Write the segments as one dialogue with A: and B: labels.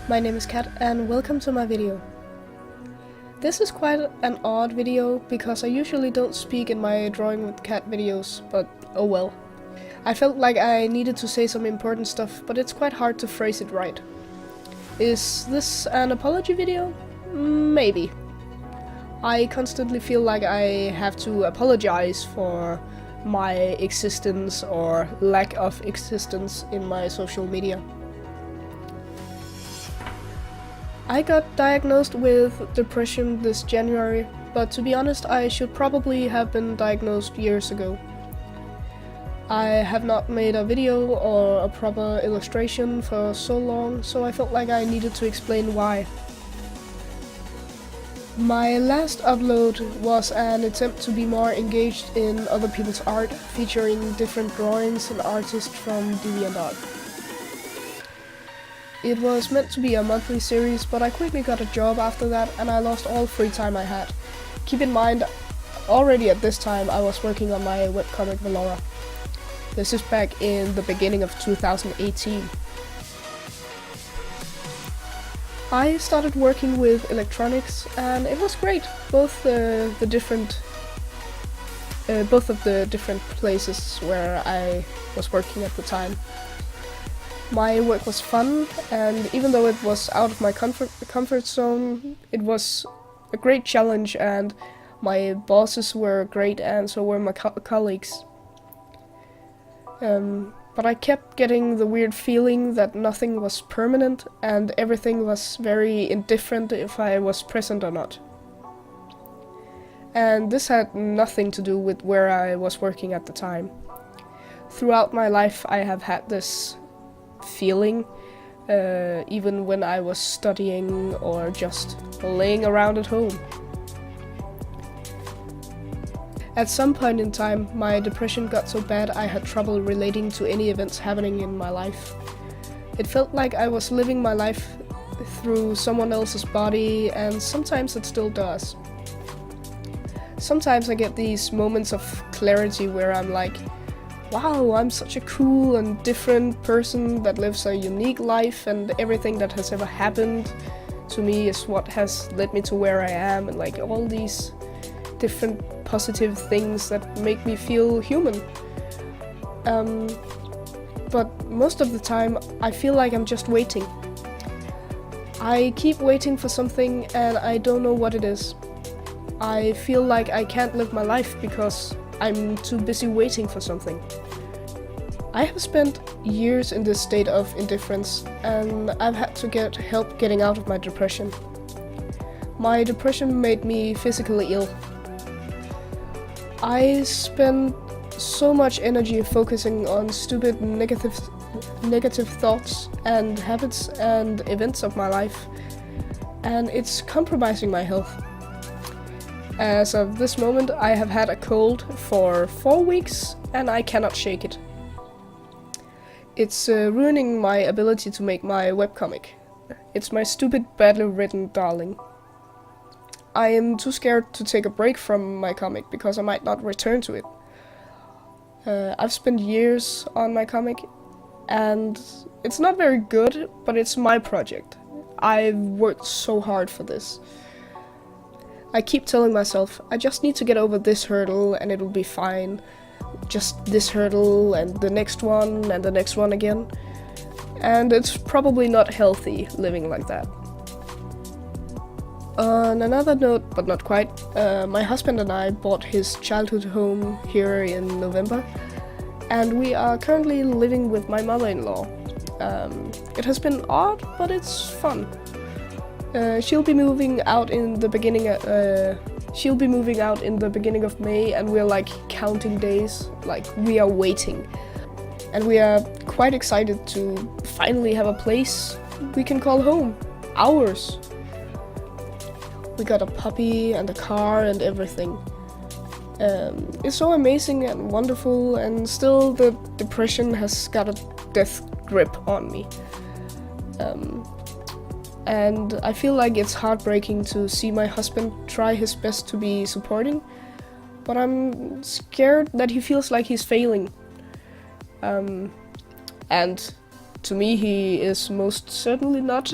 A: My name is Kat and welcome to my video. This is quite an odd video because I usually don't speak in my Drawing with Kat videos, but oh well. I felt like I needed to say some important stuff, but it's quite hard to phrase it right. Is this an apology video? Maybe. I constantly feel like I have to apologize for my existence or lack of existence in my social media. I got diagnosed with depression this January, but to be honest, I should probably have been diagnosed years ago. I have not made a video or a proper illustration for so long, so I felt like I needed to explain why. My last upload was an attempt to be more engaged in other people's art, featuring different drawings and artists from DeviantArt. It was meant to be a monthly series, but I quickly got a job after that and I lost all free time I had. Keep in mind, already at this time I was working on my webcomic Valora. This is back in the beginning of 2018. I started working with electronics and it was great, both of the different places where I was working at the time. My work was fun, and even though it was out of my comfort zone, it was a great challenge, and my bosses were great and so were my colleagues. But I kept getting the weird feeling that nothing was permanent and everything was very indifferent if I was present or not. And this had nothing to do with where I was working at the time. Throughout my life I have had this feeling, even when I was studying or just laying around at home. At some point in time, my depression got so bad I had trouble relating to any events happening in my life. It felt like I was living my life through someone else's body, and sometimes it still does. Sometimes I get these moments of clarity where I'm like, wow, I'm such a cool and different person that lives a unique life, and everything that has ever happened to me is what has led me to where I am, and like all these different positive things that make me feel human. But most of the time I feel like I'm just waiting. I keep waiting for something and I don't know what it is. I feel like I can't live my life because I'm too busy waiting for something. I have spent years in this state of indifference and I've had to get help getting out of my depression. My depression made me physically ill. I spend so much energy focusing on stupid negative thoughts and habits and events of my life, and it's compromising my health. As of this moment, I have had a cold for 4 weeks and I cannot shake it. It's ruining my ability to make my webcomic. It's my stupid, badly written darling. I am too scared to take a break from my comic because I might not return to it. I've spent years on my comic and it's not very good, but it's my project. I've worked so hard for this. I keep telling myself, I just need to get over this hurdle and it'll be fine. Just this hurdle and the next one and the next one again. And it's probably not healthy living like that. On another note, but not quite, my husband and I bought his childhood home here in November, and we are currently living with my mother-in-law. It has been odd, but it's fun. She'll be moving out in the beginning of May, and we're like counting days, like we are waiting. And we are quite excited to finally have a place we can call home, ours. We got a puppy and a car and everything. It's so amazing and wonderful, and still the depression has got a death grip on me. And I feel like it's heartbreaking to see my husband try his best to be supporting, but I'm scared that he feels like he's failing. And To me, he is most certainly not.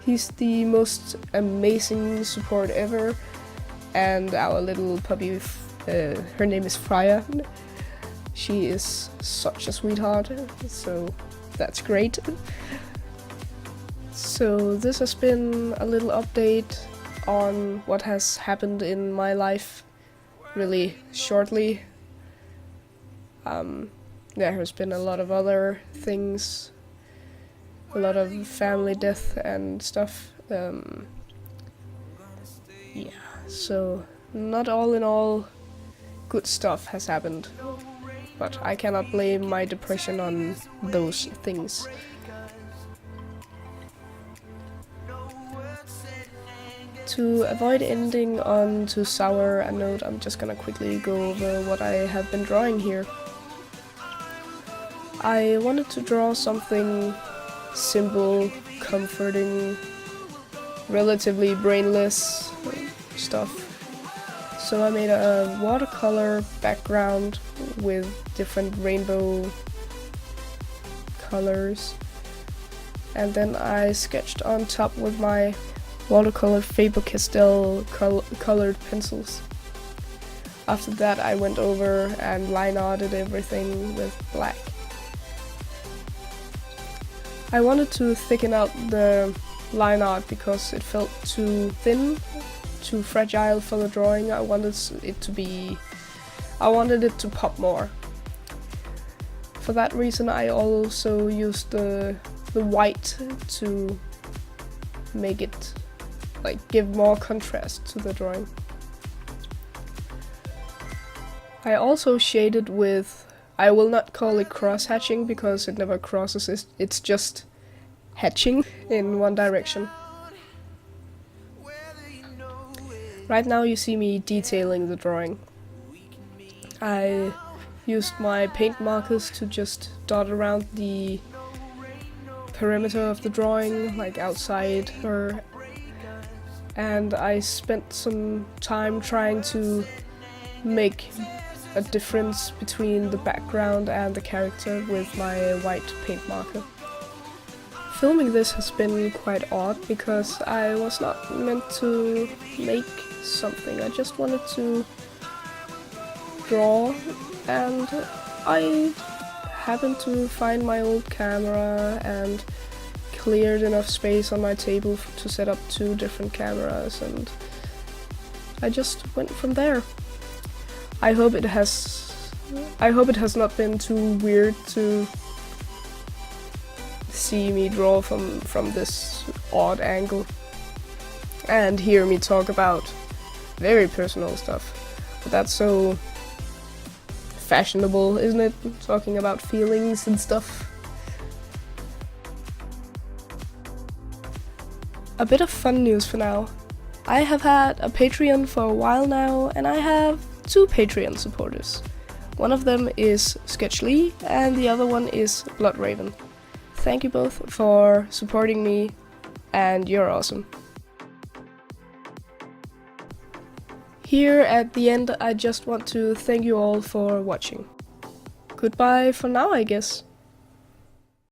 A: He's the most amazing support ever. And our little puppy, her name is Freya. She is such a sweetheart, so that's great. So this has been a little update on what has happened in my life, really shortly. There has been a lot of other things, a lot of family death and stuff. Yeah, so not all in all good stuff has happened, but I cannot blame my depression on those things. To avoid ending on too sour a note, I'm just gonna quickly go over what I have been drawing here. I wanted to draw something simple, comforting, relatively brainless stuff. So I made a watercolor background with different rainbow colors, and then I sketched on top with my watercolor Faber-Castell colored pencils. After that I went over and line arted everything with black. I wanted to thicken out the line art because it felt too thin, too fragile for the drawing. I wanted it to pop more. For that reason I also used the white to make it give more contrast to the drawing. I also shaded with, I will not call it cross hatching because it never crosses, it's just hatching in one direction. Right now you see me detailing the drawing. I used my paint markers to just dot around the perimeter of the drawing, like outside her, and I spent some time trying to make a difference between the background and the character with my white paint marker. Filming this has been quite odd because I was not meant to make something, I just wanted to draw, and I happened to find my old camera and cleared enough space on my table to set up 2 different cameras, and I just went from there. I hope it has not been too weird to see me draw from this odd angle and hear me talk about very personal stuff. But that's so fashionable, isn't it? Talking about feelings and stuff. A bit of fun news for now. I have had a Patreon for a while now, and I have 2 Patreon supporters. One of them is Sketchly, and the other one is Bloodraven. Thank you both for supporting me, and you're awesome. Here at the end, I just want to thank you all for watching. Goodbye for now, I guess.